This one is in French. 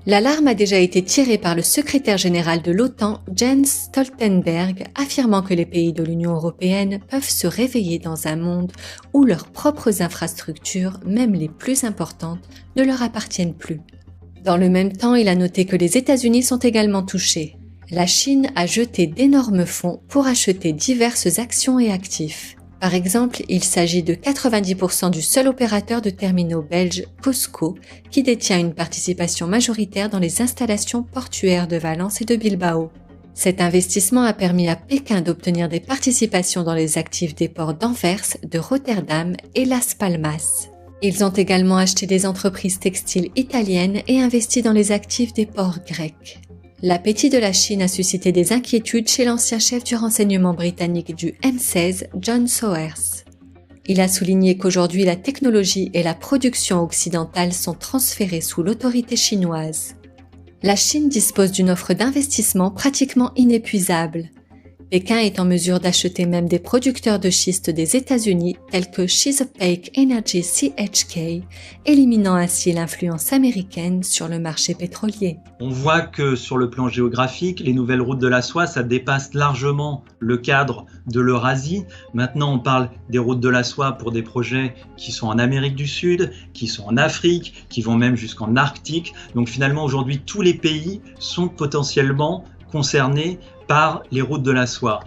L'alarme a déjà été tirée par le secrétaire général de l'OTAN, Jens Stoltenberg, affirmant que les pays de l'Union européenne peuvent se réveiller dans un monde où leurs propres infrastructures, même les plus importantes, ne leur appartiennent plus. Dans le même temps, il a noté que les États-Unis sont également touchés. La Chine a jeté d'énormes fonds pour acheter diverses actions et actifs. Par exemple, il s'agit de 90% du seul opérateur de terminaux belge COSCO qui détient une participation majoritaire dans les installations portuaires de Valence et de Bilbao. Cet investissement a permis à Pékin d'obtenir des participations dans les actifs des ports d'Anvers, de Rotterdam et Las Palmas. Ils ont également acheté des entreprises textiles italiennes et investi dans les actifs des ports grecs. L'appétit de la Chine a suscité des inquiétudes chez l'ancien chef du renseignement britannique du M16, John Sowers. Il a souligné qu'aujourd'hui la technologie et la production occidentale sont transférées sous l'autorité chinoise. La Chine dispose d'une offre d'investissement pratiquement inépuisable. Pékin est en mesure d'acheter même des producteurs de schiste des États-Unis tels que Chesapeake Energy CHK, éliminant ainsi l'influence américaine sur le marché pétrolier. On voit que sur le plan géographique, les nouvelles routes de la soie, ça dépasse largement le cadre de l'Eurasie. Maintenant, on parle des routes de la soie pour des projets qui sont en Amérique du Sud, qui sont en Afrique, qui vont même jusqu'en Arctique. Donc finalement, aujourd'hui, tous les pays sont potentiellement concernés par les routes de la soie.